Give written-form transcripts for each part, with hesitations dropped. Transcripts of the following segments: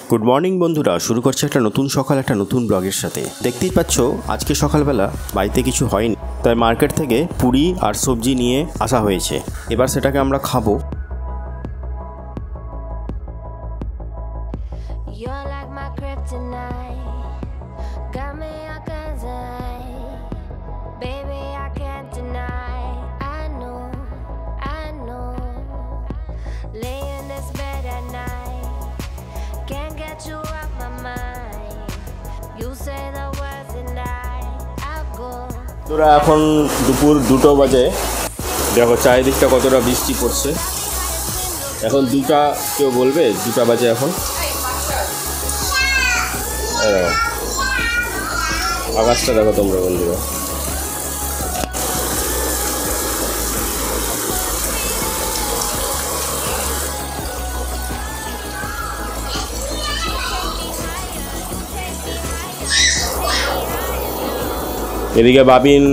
Good morning বন্ধুরা, শুরু করছে একটা নতুন সকাল একটা নতুন ব্লগের সাথে। দেখতেই পাচ্ছ আজকে সকালবেলা বাড়িতে কিছু হয়নি, তাই মার্কেট থেকে পুরি আর সবজি নিয়ে আসা হয়েছে। এবার সেটাকে আমরা খাবো। তোরা এখন দুপুর 2টো বাজে, দেখো চারিদিকটা কতটা বৃষ্টি পড়ছে। এখন 2টা, কেউ বলবে 2টা বাজে এখন। আকাশটা দেখো তোমরা বন্ধুরা। এদিকে বাবিন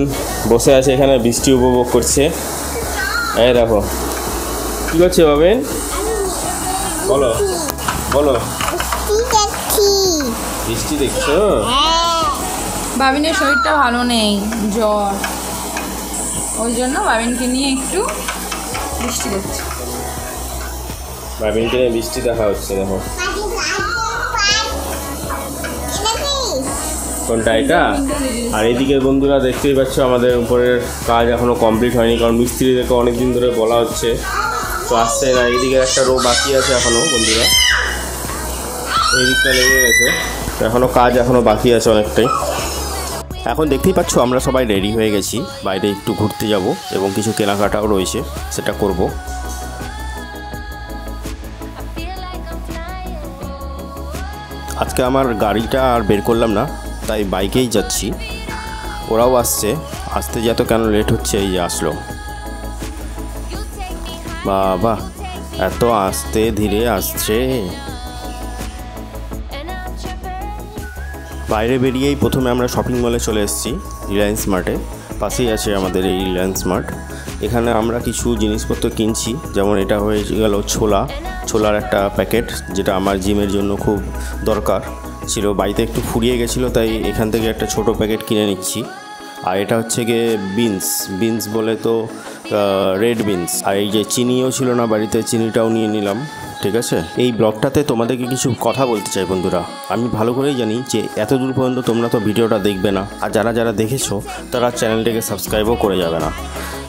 বসে আছে এখানে, বৃষ্টি উপভোগ করছে। এই দেখো কি করছে বাবিন, বলো বলো। বৃষ্টি দেখছো? বাবিনের শরীরটা ভালো নেই, জ্বর, ওই জন্য বাবিনকে নিয়ে একটু বৃষ্টি দেখছে। বাবিনকে নিয়ে বৃষ্টি দেখা হচ্ছে। দেখো কোনটা এটা। আর এদিকে বন্ধুরা দেখতেই পাচ্ছ আমাদের উপরের কাজ এখনও কমপ্লিট হয়নি, কারণ মিস্ত্রিদেরকে অনেক দিন ধরে বলা হচ্ছে, তো আসছে না। এইদিকে একটা রো বাকি আছে এখনও বন্ধুরা, এই দিকটা লেগে গেছে, তো এখনও কাজ বাকি আছে অনেকটাই। এখন দেখতেই পাচ্ছ আমরা সবাই রেডি হয়ে গেছি, বাইরে একটু ঘুরতে যাব এবং কিছু কেনাকাটাও রয়েছে, সেটা করব। আজকে আমার গাড়িটা আর বের করলাম না, তাই বাইকেই যাচ্ছি। ওরাও আসছে, আসতে যত কেন লেট হচ্ছে, এই যে আসলো। বাবা এত আস্তে ধীরে আসছে। বাইরে বেরিয়েই প্রথমে আমরা শপিং মলে চলে এসেছি, রিলায়েন্স মার্টে। পাশেই আছে আমাদের এই রিলায়েন্স মার্ট। এখানে আমরা কিছু জিনিসপত্র কিনছি, যেমন এটা হয়ে গেল ছোলার একটা প্যাকেট, যেটা আমার জিমের জন্য খুব দরকার ছিল। বাড়িতে একটু ফুরিয়ে গেছিলো, তাই এখান থেকে একটা ছোট প্যাকেট কিনে নিচ্ছি। আর এটা হচ্ছে গিয়ে বিনস বলে তো রেড বিনস। আর এই যে চিনিও ছিল না বাড়িতে, চিনিটাও নিয়ে নিলাম। ঠিক আছে, এই ব্লগটাতে তোমাদেরকে কিছু কথা বলতে চাই বন্ধুরা। আমি ভালো করেই জানি যে এত দূর পর্যন্ত তোমরা তো ভিডিওটা দেখবে না, আর যারা দেখেছো তারা চ্যানেলটাকে সাবস্ক্রাইবও করে যাবে না।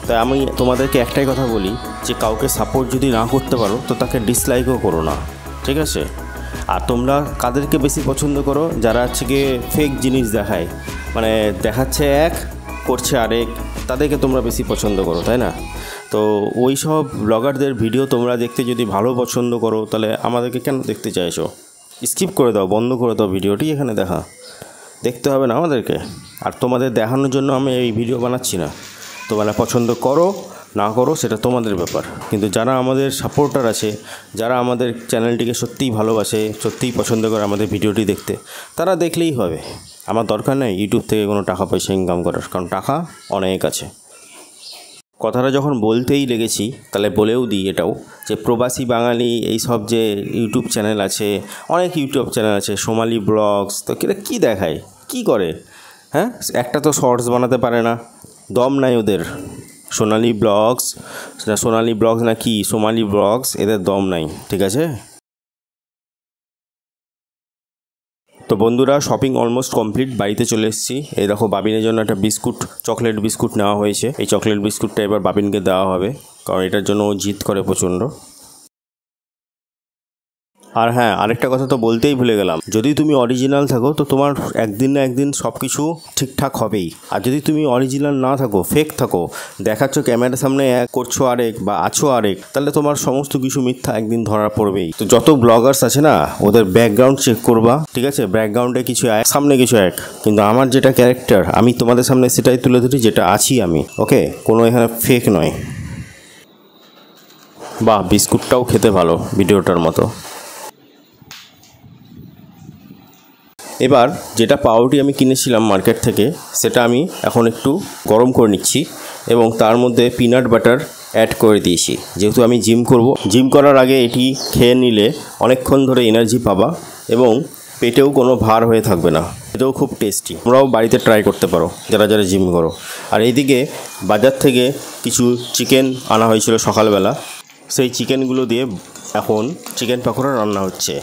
তাই আমি তোমাদেরকে একটাই কথা বলি, যে কাউকে সাপোর্ট যদি না করতে পারো তো তাকে ডিসলাইকও করো না, ঠিক আছে? আর তোমরা কাদেরকে বেশি পছন্দ করো? যারা হচ্ছে গিয়ে ফেক জিনিস দেখায়, মানে দেখাচ্ছে এক, করছে আরেক, তাদেরকে তোমরা বেশি পছন্দ করো, তাই না? তো ওই সব ব্লগারদের ভিডিও তোমরা দেখতে যদি ভালো পছন্দ করো, তাহলে আমাদেরকে কেন দেখতে চাইছো? স্কিপ করে দাও, বন্ধ করে দাও ভিডিওটি। এখানে দেখতে হবে না আমাদেরকে। আর তোমাদের দেখানোর জন্য আমি এই ভিডিও বানাচ্ছি না। তোমরা পছন্দ করো না করো সেটা তোমাদের ব্যাপার, কিন্তু যারা আমাদের সাপোর্টার আছে, যারা আমাদের চ্যানেলটিকে সত্যিই ভালোবাসে, সত্যিই পছন্দ করে আমাদের ভিডিওটি দেখতে, তারা দেখলেই হবে। আমার দরকার নেই ইউটিউব থেকে কোনো টাকা পয়সা ইনকাম করার, কারণ টাকা অনেক আছে। কথাটা যখন বলতেই লেগেছি, তাহলে বলেও দিই এটাও, যে প্রবাসী বাঙালি এই সব যে ইউটিউব চ্যানেল আছে, অনেক ইউটিউব চ্যানেল আছে, সোমালি ব্লগস, তো কী দেখায়, কী করে? হ্যাঁ, একটা তো শর্টস বানাতে পারে না, দম নাই ওদের। সোনালি ব্লগস না কি সোমালি ব্লগস, এদের দম নাই, ঠিক আছে? তো বন্ধুরা শপিং অলমোস্ট কমপ্লিট, বাড়িতে চলে এসেছি। এই দেখো বাবিনের জন্য একটা চকলেট বিস্কুট নেওয়া হয়েছে। এই চকলেট বিস্কুটটা এবার বাবিনকে দেওয়া হবে, কারণ এটার জন্য ও জিদ করে প্রচণ্ড। আর হ্যাঁ, আরেকটা কথা তো বলতেই ভুলে গেলাম, যদি তুমি অরিজিনাল থাকো তো তোমার একদিন না একদিন সব কিছু ঠিকঠাক হবেই। আর যদি তুমি অরিজিনাল না থাকো, ফেক থাকো, দেখাচ্ছ ক্যামেরার সামনে এক, করছো আরেক, বা আছো আরেক, তাহলে তোমার সমস্ত কিছু মিথ্যা একদিন ধরা পড়বেই। তো যত ব্লগার্স আছে না, ওদের ব্যাকগ্রাউন্ড চেক করবা, ঠিক আছে? ব্যাকগ্রাউন্ডে কিছু এক, সামনে কিছু এক, কিন্তু আমার যেটা ক্যারেক্টার, আমি তোমাদের সামনে সেটাই তুলে ধরি যেটা আছি আমি, ওকে? কোনো এখানে ফেক নয়। বাহ, বিস্কুটটাও খেতে ভালো ভিডিওটার মতো। এবার যেটা পাউরুটি আমি কিনেছিলাম মার্কেট থেকে, সেটা আমি এখন একটু গরম করে নিচ্ছি এবং তার মধ্যে পিনাট বাটার অ্যাড করে দিয়েছি, যেহেতু আমি জিম করব। জিম করার আগে এটি খেয়ে নিলে অনেকক্ষণ ধরে এনার্জি পাবা এবং পেটেও কোনো ভার হয়ে থাকবে না। এটাও খুব টেস্টি, তোমরাও বাড়িতে ট্রাই করতে পারো যারা যারা জিম করো। আর এইদিকে বাজার থেকে কিছু চিকেন আনা হয়েছিল সকালবেলা, সেই চিকেনগুলো দিয়ে এখন চিকেন পকোড়া রান্না হচ্ছে।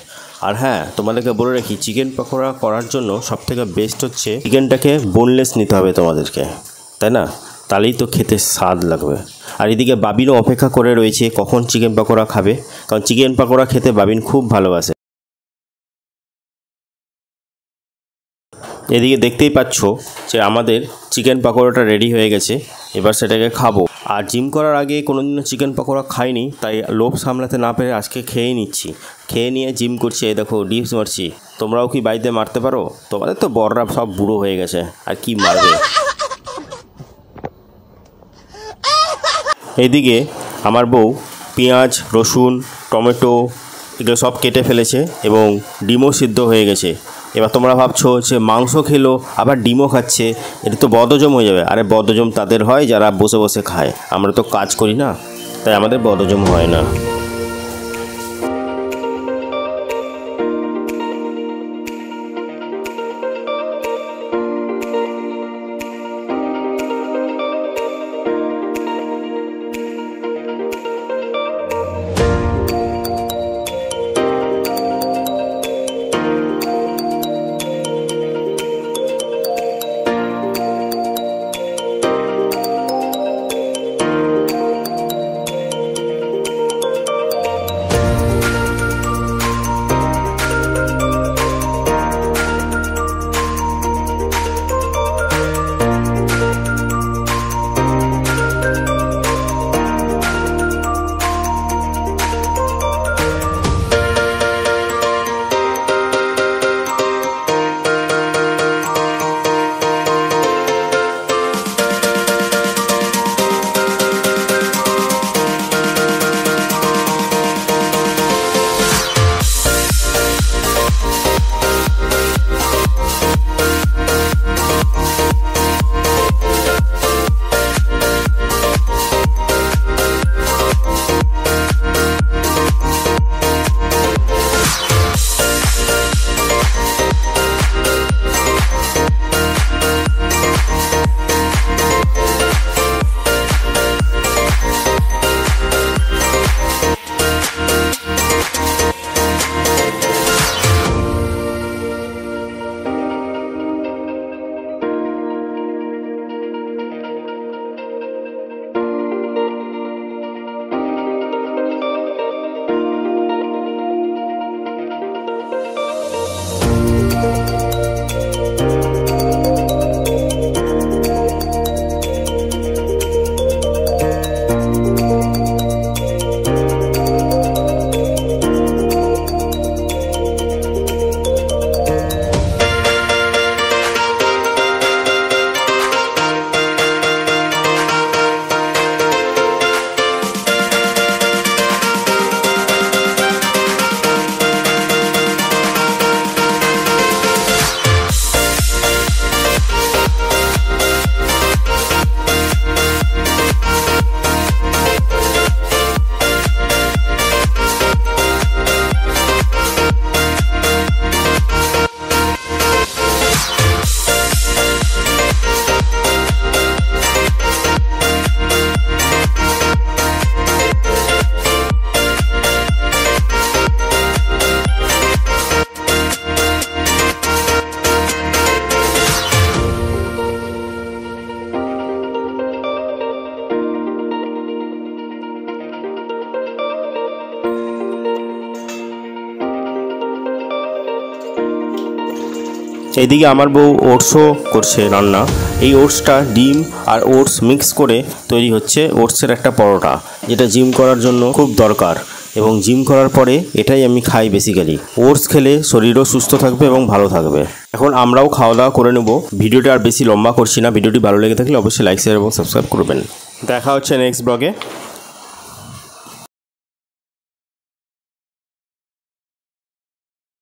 আর হ্যাঁ, তোমাদেরকে বলে রাখি, চিকেন পকোড়া করার জন্য সবথেকে বেস্ট হচ্ছে চিকেনটাকে বোনলেস নিতে হবে তোমাদেরকে, তাই না? তাহলেই তো খেতে স্বাদ লাগবে। আর এদিকে বাবিনও অপেক্ষা করে রয়েছে কখন চিকেন পকোড়া খাবে, কারণ চিকেন পকোড়া খেতে বাবিন খুব ভালোবাসে। এদিকে দেখতেই পাচ্ছ যে আমাদের চিকেন পকোড়াটা রেডি হয়ে গেছে, এবার সেটাকে খাবো। আর জিম করার আগে কোনোদিনও চিকেন পকোড়া খাইনি, তাই লোভ সামলাতে না পেরে আজকে খেয়ে নিচ্ছি। খেয়ে নিয়ে জিম করছি, এই দেখো ডিপস মারছি। তোমরাও কি বাড়িতে মারতে পারো? তোমাদের তো বড়রা সব বুড়ো হয়ে গেছে, আর কি মারবে। এদিকে আমার বউ পেঁয়াজ, রসুন, টমেটো এগুলো সব কেটে ফেলেছে এবং ডিমও সিদ্ধ হয়ে গেছে। এবার তোমরা ভাবছো যে মাংস খেলো আবার ডিমও খাচ্ছে, এটা তো বদহজম হয়ে যাবে। আরে বদহজম তাদের হয় যারা বসে বসে খায়, আমরা তো কাজ করি না, তাই আমাদের বদহজম হয় না। এইদিকে আমার বউ ওটসও করছে রান্না। এই ওটসটা ডিম আর ওটস মিক্স করে তৈরি হচ্ছে ওটসের একটা পরোটা, যেটা জিম করার জন্য খুব দরকার এবং জিম করার পরে এটাই আমি খাই বেসিক্যালি। ওটস খেলে শরীরও সুস্থ থাকবে এবং ভালো থাকবে। এখন আমরাও খাওয়া দাওয়া করে নেব। ভিডিওটা আর বেশি লম্বা করছি না। ভিডিওটি ভালো লেগে থাকলে অবশ্যই লাইক, শেয়ার এবং সাবস্ক্রাইব করবেন। দেখা হচ্ছে নেক্সট ব্লগে।